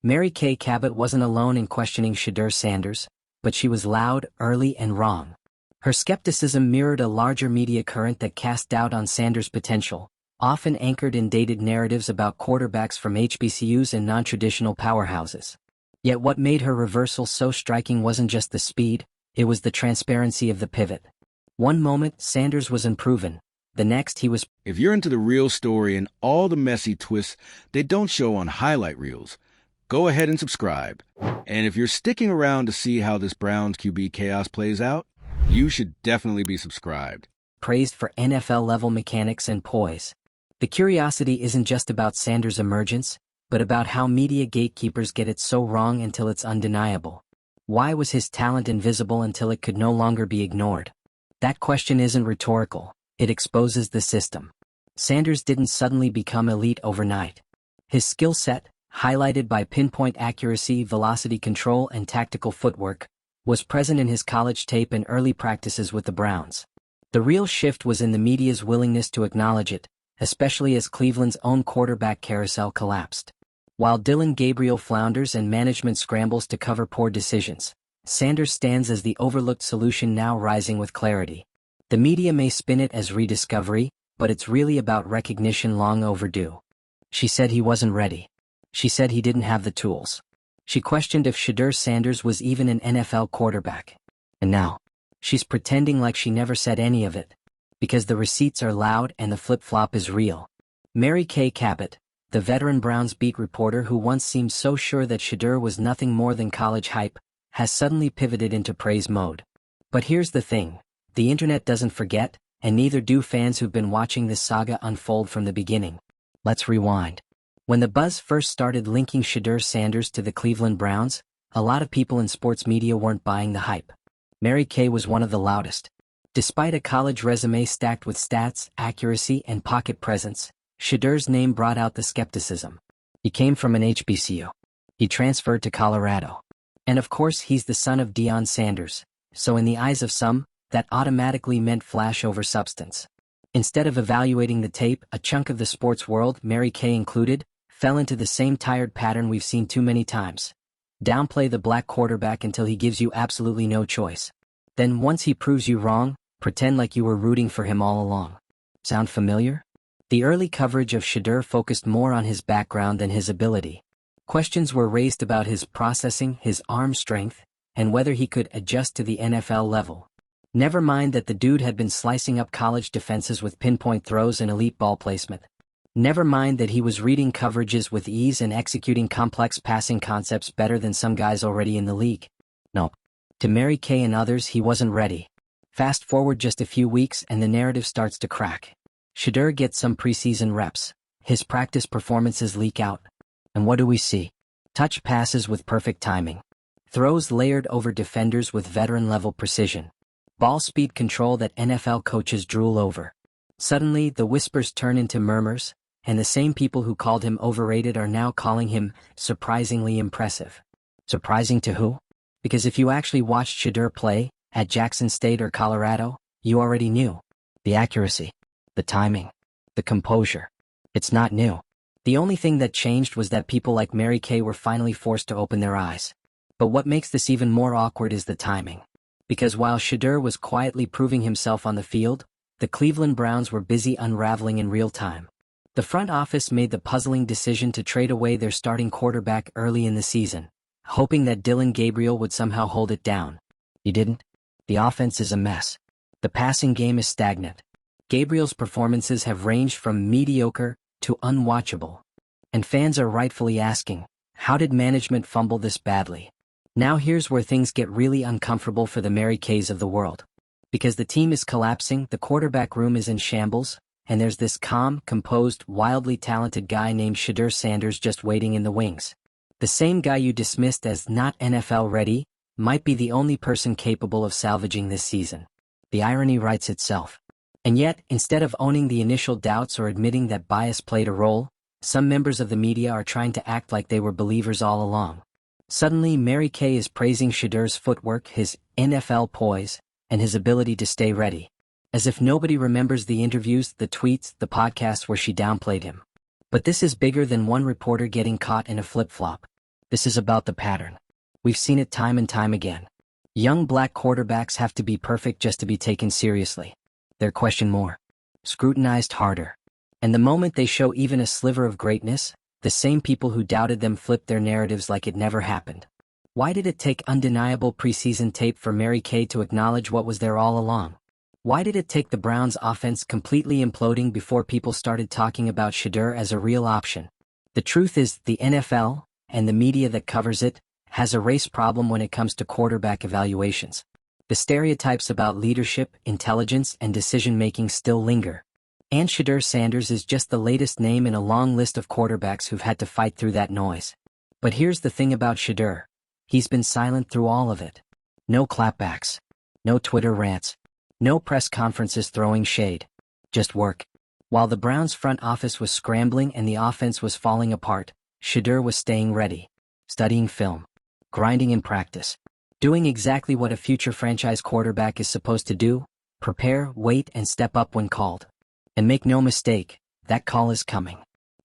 Mary Kay Cabot wasn't alone in questioning Shedeur Sanders, but she was loud, early, and wrong. Her skepticism mirrored a larger media current that cast doubt on Sanders' potential, often anchored in dated narratives about quarterbacks from HBCUs and non-traditional powerhouses. Yet what made her reversal so striking wasn't just the speed, it was the transparency of the pivot. One moment, Sanders was unproven. The next, he was. If you're into the real story and all the messy twists they don't show on highlight reels, go ahead and subscribe. And if you're sticking around to see how this Browns QB chaos plays out, you should definitely be subscribed. Praised for NFL-level mechanics and poise. The curiosity isn't just about Sanders' emergence, but about how media gatekeepers get it so wrong until it's undeniable. Why was his talent invisible until it could no longer be ignored? That question isn't rhetorical, it exposes the system. Sanders didn't suddenly become elite overnight. His skill set, highlighted by pinpoint accuracy, velocity control, and tactical footwork, was present in his college tape and early practices with the Browns. The real shift was in the media's willingness to acknowledge it, especially as Cleveland's own quarterback carousel collapsed. While Dillon Gabriel flounders and management scrambles to cover poor decisions, Sanders stands as the overlooked solution now rising with clarity. The media may spin it as rediscovery, but it's really about recognition long overdue. She said he wasn't ready. She said he didn't have the tools. She questioned if Shedeur Sanders was even an NFL quarterback. And now, she's pretending like she never said any of it. Because the receipts are loud and the flip-flop is real. Mary Kay Cabot, the veteran Browns beat reporter who once seemed so sure that Shedeur was nothing more than college hype, has suddenly pivoted into praise mode. But here's the thing, the internet doesn't forget, and neither do fans who've been watching this saga unfold from the beginning. Let's rewind. When the buzz first started linking Shedeur Sanders to the Cleveland Browns, a lot of people in sports media weren't buying the hype. Mary Kay was one of the loudest. Despite a college resume stacked with stats, accuracy, and pocket presence, Shedeur's name brought out the skepticism. He came from an HBCU. He transferred to Colorado. And of course he's the son of Deion Sanders, so in the eyes of some, that automatically meant flash over substance. Instead of evaluating the tape, a chunk of the sports world, Mary Kay included, fell into the same tired pattern we've seen too many times. Downplay the black quarterback until he gives you absolutely no choice. Then once he proves you wrong, pretend like you were rooting for him all along. Sound familiar? The early coverage of Shedeur focused more on his background than his ability. Questions were raised about his processing, his arm strength, and whether he could adjust to the NFL level. Never mind that the dude had been slicing up college defenses with pinpoint throws and elite ball placement. Never mind that he was reading coverages with ease and executing complex passing concepts better than some guys already in the league. No. To Mary Kay and others, he wasn't ready. Fast forward just a few weeks and the narrative starts to crack. Shedeur gets some preseason reps. His practice performances leak out. And what do we see? Touch passes with perfect timing. Throws layered over defenders with veteran-level precision. Ball speed control that NFL coaches drool over. Suddenly, the whispers turn into murmurs, and the same people who called him overrated are now calling him surprisingly impressive. Surprising to who? Because if you actually watched Shedeur play, at Jackson State or Colorado, you already knew. The accuracy, the timing, the composure. It's not new. The only thing that changed was that people like Mary Kay were finally forced to open their eyes. But what makes this even more awkward is the timing. Because while Shedeur was quietly proving himself on the field, the Cleveland Browns were busy unraveling in real time. The front office made the puzzling decision to trade away their starting quarterback early in the season, hoping that Dillon Gabriel would somehow hold it down. He didn't. The offense is a mess. The passing game is stagnant. Gabriel's performances have ranged from mediocre to unwatchable. And fans are rightfully asking, how did management fumble this badly? Now here's where things get really uncomfortable for the Mary Kays of the world. Because the team is collapsing, the quarterback room is in shambles, and there's this calm, composed, wildly talented guy named Shedeur Sanders just waiting in the wings. The same guy you dismissed as not NFL ready, might be the only person capable of salvaging this season. The irony writes itself. And yet, instead of owning the initial doubts or admitting that bias played a role, some members of the media are trying to act like they were believers all along. Suddenly, Mary Kay is praising Shedeur's footwork, his NFL poise, and his ability to stay ready. As if nobody remembers the interviews, the tweets, the podcasts where she downplayed him. But this is bigger than one reporter getting caught in a flip-flop. This is about the pattern. We've seen it time and time again. Young black quarterbacks have to be perfect just to be taken seriously. They're questioned more, scrutinized harder. And the moment they show even a sliver of greatness, the same people who doubted them flip their narratives like it never happened. Why did it take undeniable preseason tape for Mary Kay to acknowledge what was there all along? Why did it take the Browns' offense completely imploding before people started talking about Shedeur as a real option? The truth is, the NFL, and the media that covers it, has a race problem when it comes to quarterback evaluations. The stereotypes about leadership, intelligence, and decision-making still linger. And Shedeur Sanders is just the latest name in a long list of quarterbacks who've had to fight through that noise. But here's the thing about Shedeur. He's been silent through all of it. No clapbacks. No Twitter rants. No press conferences throwing shade. Just work. While the Browns' front office was scrambling and the offense was falling apart, Shedeur was staying ready. Studying film. Grinding in practice. Doing exactly what a future franchise quarterback is supposed to do: prepare, wait, and step up when called. And make no mistake, that call is coming.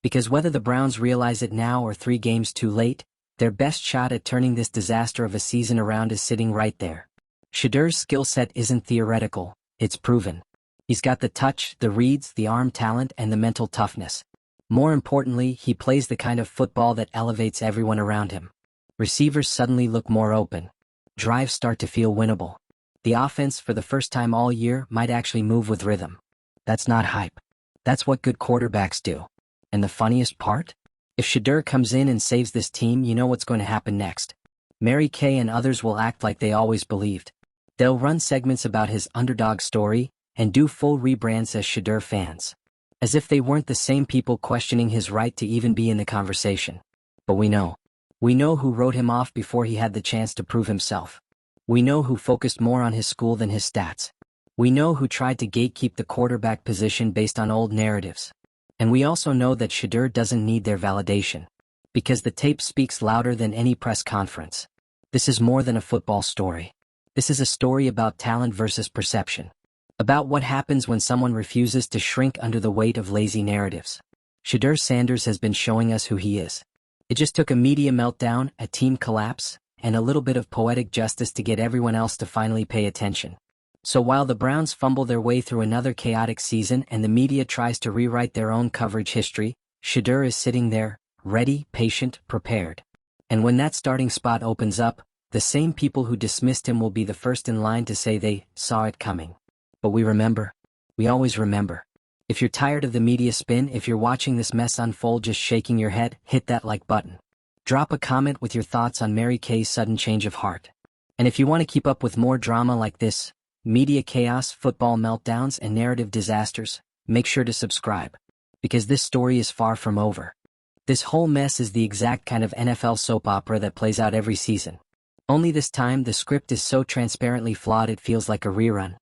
Because whether the Browns realize it now or 3 games too late, their best shot at turning this disaster of a season around is sitting right there. Shedeur's skill set isn't theoretical, it's proven. He's got the touch, the reads, the arm talent, and the mental toughness. More importantly, he plays the kind of football that elevates everyone around him. Receivers suddenly look more open. Drives start to feel winnable. The offense, for the first time all year, might actually move with rhythm. That's not hype. That's what good quarterbacks do. And the funniest part? If Shedeur comes in and saves this team, you know what's going to happen next. Mary Kay and others will act like they always believed. They'll run segments about his underdog story and do full rebrands as Shedeur fans. As if they weren't the same people questioning his right to even be in the conversation. But we know. We know who wrote him off before he had the chance to prove himself. We know who focused more on his school than his stats. We know who tried to gatekeep the quarterback position based on old narratives. And we also know that Shedeur doesn't need their validation. Because the tape speaks louder than any press conference. This is more than a football story. This is a story about talent versus perception. About what happens when someone refuses to shrink under the weight of lazy narratives. Shedeur Sanders has been showing us who he is. It just took a media meltdown, a team collapse, and a little bit of poetic justice to get everyone else to finally pay attention. So while the Browns fumble their way through another chaotic season and the media tries to rewrite their own coverage history, Shedeur is sitting there, ready, patient, prepared. And when that starting spot opens up, the same people who dismissed him will be the first in line to say they saw it coming. But we remember. We always remember. If you're tired of the media spin, if you're watching this mess unfold just shaking your head, hit that like button. Drop a comment with your thoughts on Mary Kay's sudden change of heart. And if you want to keep up with more drama like this, media chaos, football meltdowns, and narrative disasters, make sure to subscribe. Because this story is far from over. This whole mess is the exact kind of NFL soap opera that plays out every season. Only this time the script is so transparently flawed it feels like a rerun.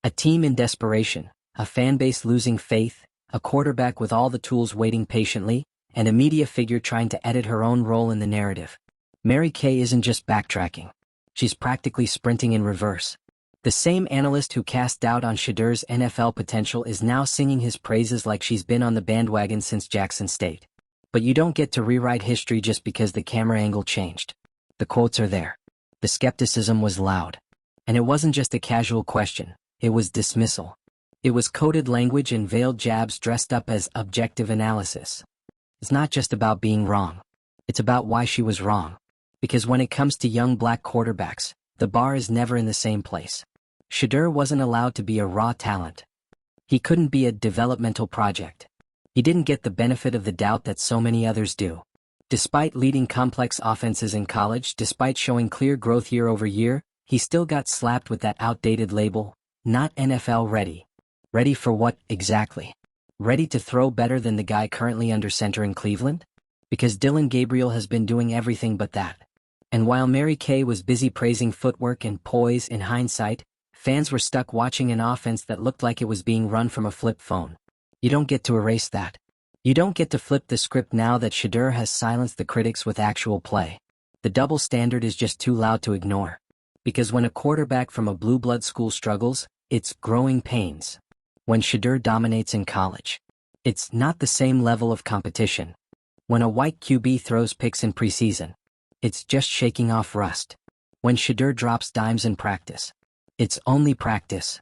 A team in desperation, a fan base losing faith, a quarterback with all the tools waiting patiently, and a media figure trying to edit her own role in the narrative. Mary Kay isn't just backtracking. She's practically sprinting in reverse. The same analyst who cast doubt on Shedeur's NFL potential is now singing his praises like she's been on the bandwagon since Jackson State. But you don't get to rewrite history just because the camera angle changed. The quotes are there. The skepticism was loud. And it wasn't just a casual question, it was dismissal. It was coded language and veiled jabs dressed up as objective analysis. It's not just about being wrong. It's about why she was wrong. Because when it comes to young black quarterbacks, the bar is never in the same place. Shedeur wasn't allowed to be a raw talent. He couldn't be a developmental project. He didn't get the benefit of the doubt that so many others do. Despite leading complex offenses in college, despite showing clear growth year over year, he still got slapped with that outdated label, not NFL ready. Ready for what, exactly? Ready to throw better than the guy currently under center in Cleveland? Because Dillon Gabriel has been doing everything but that. And while Mary Kay was busy praising footwork and poise in hindsight, fans were stuck watching an offense that looked like it was being run from a flip phone. You don't get to erase that. You don't get to flip the script now that Shedeur has silenced the critics with actual play. The double standard is just too loud to ignore. Because when a quarterback from a blue blood school struggles, it's growing pains. When Shedeur dominates in college, it's not the same level of competition. When a white QB throws picks in preseason, It's just shaking off rust. When Shedeur drops dimes in practice, it's only practice.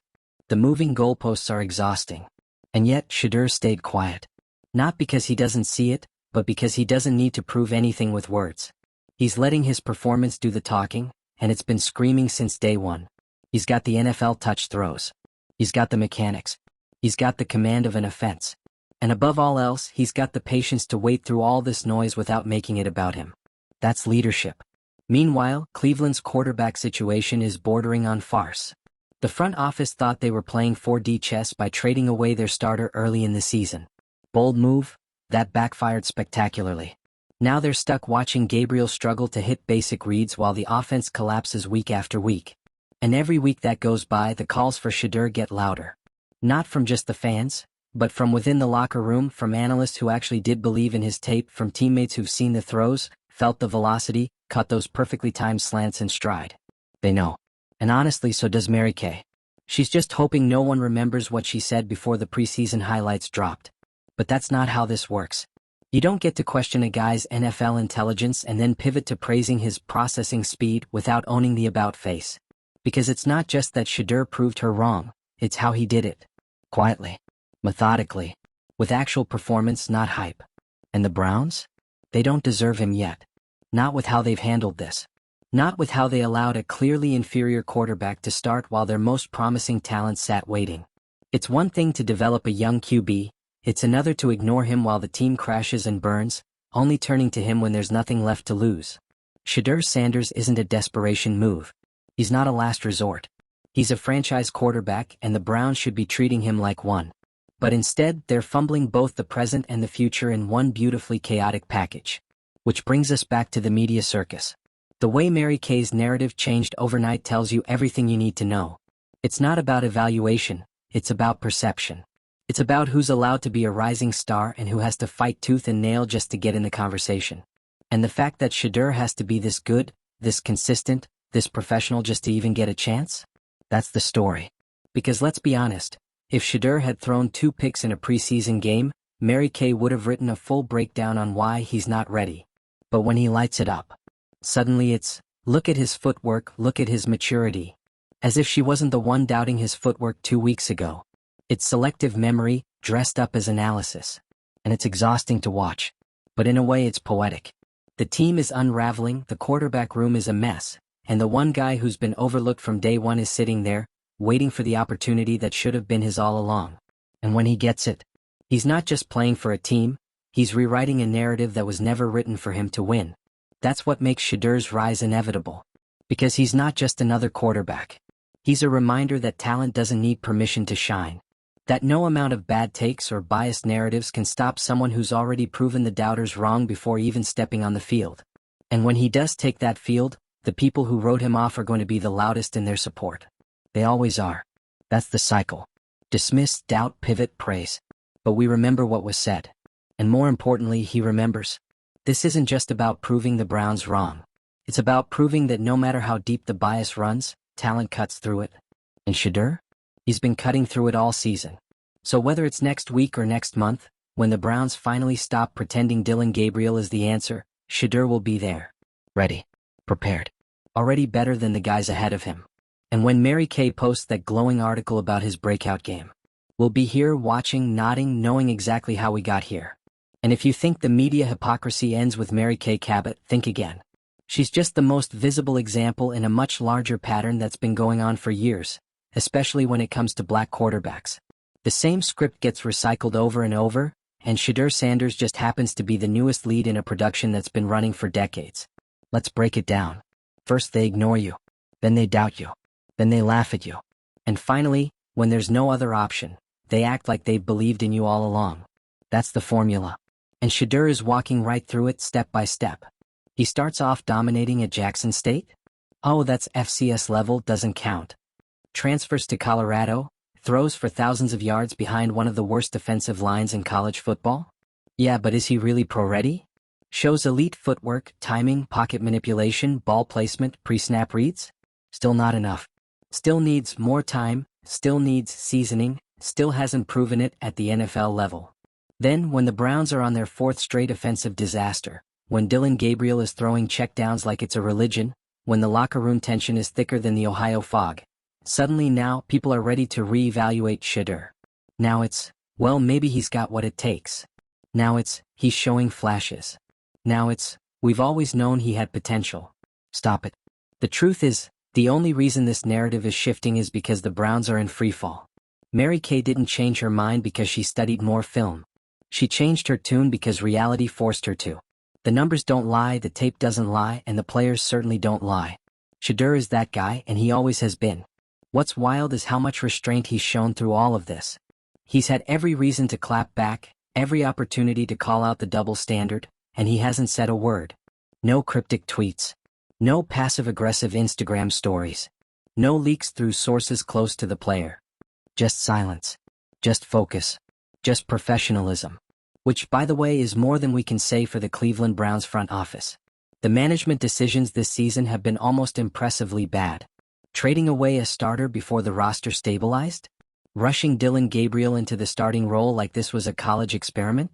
The moving goalposts are exhausting. And yet, Shedeur stayed quiet. Not because he doesn't see it, but because he doesn't need to prove anything with words. He's letting his performance do the talking, and it's been screaming since day one. He's got the NFL touch throws. He's got the mechanics. He's got the command of an offense. And above all else, he's got the patience to wait through all this noise without making it about him. That's leadership. Meanwhile, Cleveland's quarterback situation is bordering on farce. The front office thought they were playing 4D chess by trading away their starter early in the season. Bold move, that backfired spectacularly. Now they're stuck watching Gabriel struggle to hit basic reads while the offense collapses week after week. And every week that goes by, the calls for Shedeur get louder. Not from just the fans, but from within the locker room, from analysts who actually did believe in his tape, from teammates who've seen the throws, felt the velocity, caught those perfectly timed slants in stride. They know. And honestly, so does Mary Kay. She's just hoping no one remembers what she said before the preseason highlights dropped. But that's not how this works. You don't get to question a guy's NFL intelligence and then pivot to praising his processing speed without owning the about face. Because it's not just that Shedeur proved her wrong, it's how he did it. Quietly. Methodically. With actual performance, not hype. And the Browns? They don't deserve him yet. Not with how they've handled this. Not with how they allowed a clearly inferior quarterback to start while their most promising talent sat waiting. It's one thing to develop a young QB, it's another to ignore him while the team crashes and burns, only turning to him when there's nothing left to lose. Shedeur Sanders isn't a desperation move. He's not a last resort. He's a franchise quarterback, and the Browns should be treating him like one. But instead, they're fumbling both the present and the future in one beautifully chaotic package. Which brings us back to the media circus. The way Mary Kay's narrative changed overnight tells you everything you need to know. It's not about evaluation, it's about perception. It's about who's allowed to be a rising star and who has to fight tooth and nail just to get in the conversation. And the fact that Shedeur has to be this good, this consistent, this professional just to even get a chance? That's the story. Because let's be honest, if Shedeur had thrown 2 picks in a preseason game, Mary Kay would have written a full breakdown on why he's not ready. But when he lights it up, suddenly it's, look at his footwork, look at his maturity. As if she wasn't the one doubting his footwork 2 weeks ago. It's selective memory, dressed up as analysis. And it's exhausting to watch. But in a way it's poetic. The team is unraveling, the quarterback room is a mess, and the one guy who's been overlooked from day one is sitting there, waiting for the opportunity that should have been his all along. And when he gets it, he's not just playing for a team, he's rewriting a narrative that was never written for him to win. That's what makes Shedeur's rise inevitable. Because he's not just another quarterback. He's a reminder that talent doesn't need permission to shine. That no amount of bad takes or biased narratives can stop someone who's already proven the doubters wrong before even stepping on the field. And when he does take that field, the people who wrote him off are going to be the loudest in their support. They always are. That's the cycle. Dismiss, doubt, pivot, praise. But we remember what was said. And more importantly, he remembers. This isn't just about proving the Browns wrong. It's about proving that no matter how deep the bias runs, talent cuts through it. And Shedeur? He's been cutting through it all season. So whether it's next week or next month, when the Browns finally stop pretending Dillon Gabriel is the answer, Shedeur will be there. Ready. Prepared. Already better than the guys ahead of him. And when Mary Kay posts that glowing article about his breakout game, we'll be here watching, nodding, knowing exactly how we got here. And if you think the media hypocrisy ends with Mary Kay Cabot, think again. She's just the most visible example in a much larger pattern that's been going on for years, especially when it comes to black quarterbacks. The same script gets recycled over and over, and Shedeur Sanders just happens to be the newest lead in a production that's been running for decades. Let's break it down. First they ignore you. Then they doubt you. Then they laugh at you. And finally, when there's no other option, they act like they've believed in you all along. That's the formula. And Shedeur is walking right through it step by step. He starts off dominating at Jackson State? Oh, that's FCS level, doesn't count. Transfers to Colorado, throws for thousands of yards behind one of the worst defensive lines in college football? Yeah, but is he really pro-ready? Shows elite footwork, timing, pocket manipulation, ball placement, pre-snap reads? Still not enough. Still needs more time, still needs seasoning, still hasn't proven it at the NFL level. Then, when the Browns are on their 4th straight offensive disaster, when Dylan Gabriel is throwing checkdowns like it's a religion, when the locker room tension is thicker than the Ohio fog. Suddenly now, people are ready to re-evaluate Shedeur. Now it's, well, maybe he's got what it takes. Now it's, he's showing flashes. Now it's, we've always known he had potential. Stop it. The truth is, the only reason this narrative is shifting is because the Browns are in freefall. Mary Kay didn't change her mind because she studied more film. She changed her tune because reality forced her to. The numbers don't lie, the tape doesn't lie, and the players certainly don't lie. Shedeur is that guy, and he always has been. What's wild is how much restraint he's shown through all of this. He's had every reason to clap back, every opportunity to call out the double standard, and he hasn't said a word. No cryptic tweets. No passive-aggressive Instagram stories. No leaks through sources close to the player. Just silence. Just focus. Just professionalism. Which, by the way, is more than we can say for the Cleveland Browns front office. The management decisions this season have been almost impressively bad. Trading away a starter before the roster stabilized? Rushing Dylan Gabriel into the starting role like this was a college experiment?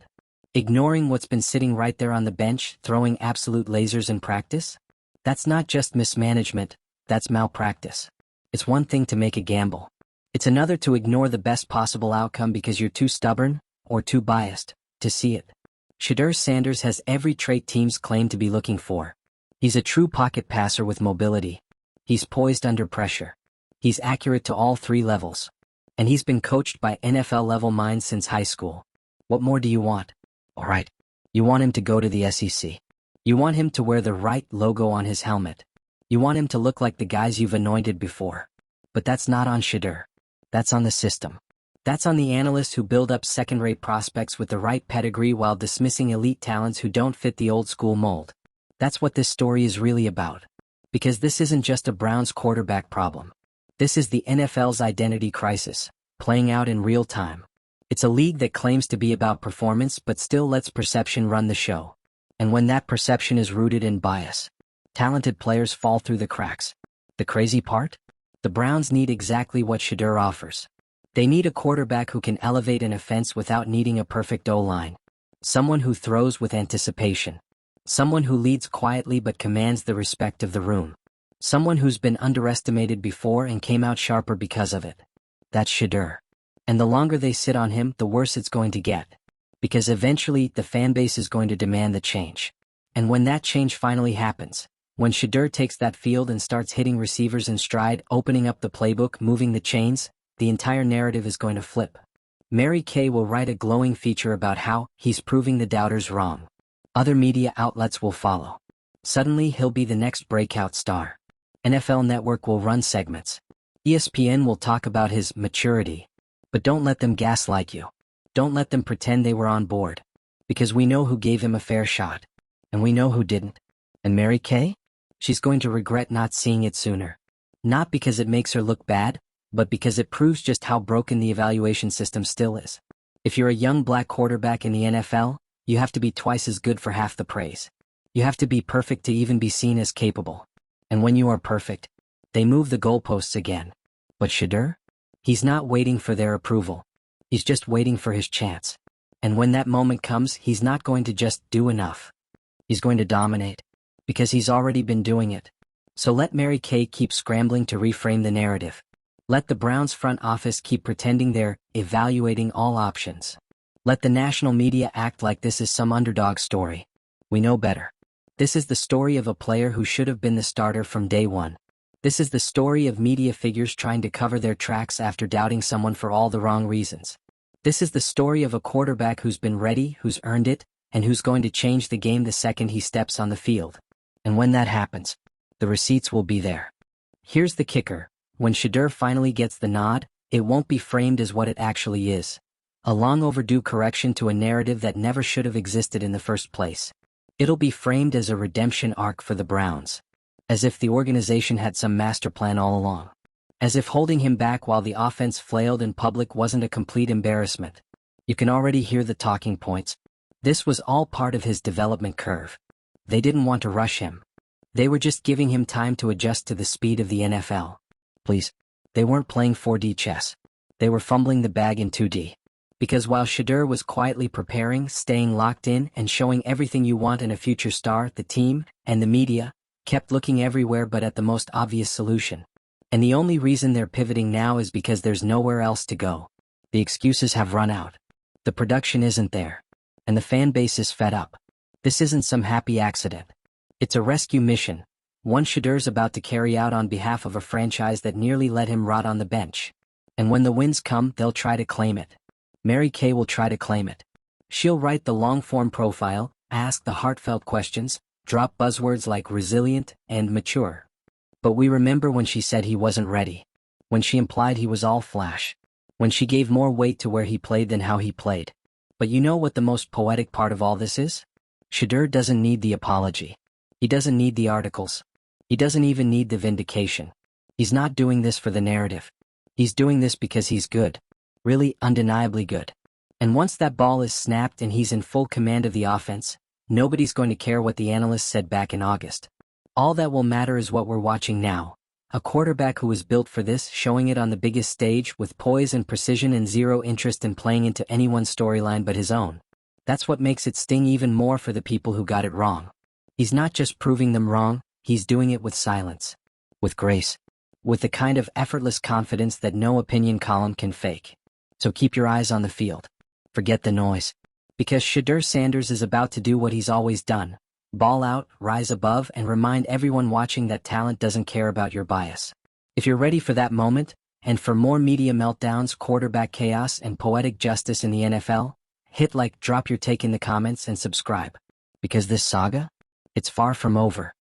Ignoring what's been sitting right there on the bench, throwing absolute lasers in practice? That's not just mismanagement, that's malpractice. It's one thing to make a gamble. It's another to ignore the best possible outcome because you're too stubborn, or too biased, to see it. Shedeur Sanders has every trait teams claim to be looking for. He's a true pocket passer with mobility. He's poised under pressure. He's accurate to all three levels. And he's been coached by NFL-level minds since high school. What more do you want? All right. You want him to go to the SEC. You want him to wear the right logo on his helmet. You want him to look like the guys you've anointed before. But that's not on Shedeur. That's on the system. That's on the analysts who build up second-rate prospects with the right pedigree while dismissing elite talents who don't fit the old-school mold. That's what this story is really about. Because this isn't just a Browns quarterback problem. This is the NFL's identity crisis, playing out in real time. It's a league that claims to be about performance but still lets perception run the show. And when that perception is rooted in bias, talented players fall through the cracks. The crazy part? The Browns need exactly what Shedeur offers. They need a quarterback who can elevate an offense without needing a perfect O-line. Someone who throws with anticipation. Someone who leads quietly but commands the respect of the room. Someone who's been underestimated before and came out sharper because of it. That's Shedeur. And the longer they sit on him, the worse it's going to get. Because eventually, the fan base is going to demand the change. And when that change finally happens, when Shedeur takes that field and starts hitting receivers in stride, opening up the playbook, moving the chains, the entire narrative is going to flip. Mary Kay will write a glowing feature about how he's proving the doubters wrong. Other media outlets will follow. Suddenly he'll be the next breakout star. NFL Network will run segments. ESPN will talk about his maturity. But don't let them gaslight you. Don't let them pretend they were on board. Because we know who gave him a fair shot. And we know who didn't. And Mary Kay? She's going to regret not seeing it sooner. Not because it makes her look bad, but because it proves just how broken the evaluation system still is. If you're a young black quarterback in the NFL, you have to be twice as good for half the praise. You have to be perfect to even be seen as capable. And when you are perfect, they move the goalposts again. But Shedeur? He's not waiting for their approval. He's just waiting for his chance. And when that moment comes, he's not going to just do enough. He's going to dominate. Because he's already been doing it. So let Mary Kay keep scrambling to reframe the narrative. Let the Browns front office keep pretending they're evaluating all options. Let the national media act like this is some underdog story. We know better. This is the story of a player who should have been the starter from day one. This is the story of media figures trying to cover their tracks after doubting someone for all the wrong reasons. This is the story of a quarterback who's been ready, who's earned it, and who's going to change the game the second he steps on the field. And when that happens, the receipts will be there. Here's the kicker. When Shedeur finally gets the nod, it won't be framed as what it actually is. A long overdue correction to a narrative that never should have existed in the first place. It'll be framed as a redemption arc for the Browns. As if the organization had some master plan all along. As if holding him back while the offense flailed in public wasn't a complete embarrassment. You can already hear the talking points. This was all part of his development curve. They didn't want to rush him. They were just giving him time to adjust to the speed of the NFL. Please. They weren't playing 4D chess. They were fumbling the bag in 2D. Because while Shedeur was quietly preparing, staying locked in, and showing everything you want in a future star, the team, and the media, kept looking everywhere but at the most obvious solution. And the only reason they're pivoting now is because there's nowhere else to go. The excuses have run out. The production isn't there. And the fan base is fed up. This isn't some happy accident. It's a rescue mission, one Shedeur's about to carry out on behalf of a franchise that nearly let him rot on the bench. And when the wins come, they'll try to claim it. Mary Kay will try to claim it. She'll write the long-form profile, ask the heartfelt questions, drop buzzwords like resilient and mature. But we remember when she said he wasn't ready. When she implied he was all flash. When she gave more weight to where he played than how he played. But you know what the most poetic part of all this is? Shedeur doesn't need the apology. He doesn't need the articles. He doesn't even need the vindication. He's not doing this for the narrative. He's doing this because he's good. Really, undeniably good. And once that ball is snapped and he's in full command of the offense, nobody's going to care what the analysts said back in August. All that will matter is what we're watching now. A quarterback who was built for this, showing it on the biggest stage with poise and precision and zero interest in playing into anyone's storyline but his own. That's what makes it sting even more for the people who got it wrong. He's not just proving them wrong, he's doing it with silence. With grace. With the kind of effortless confidence that no opinion column can fake. So keep your eyes on the field. Forget the noise. Because Shedeur Sanders is about to do what he's always done. Ball out, rise above, and remind everyone watching that talent doesn't care about your bias. If you're ready for that moment, and for more media meltdowns, quarterback chaos, and poetic justice in the NFL, hit like, drop your take in the comments, and subscribe. Because this saga? It's far from over.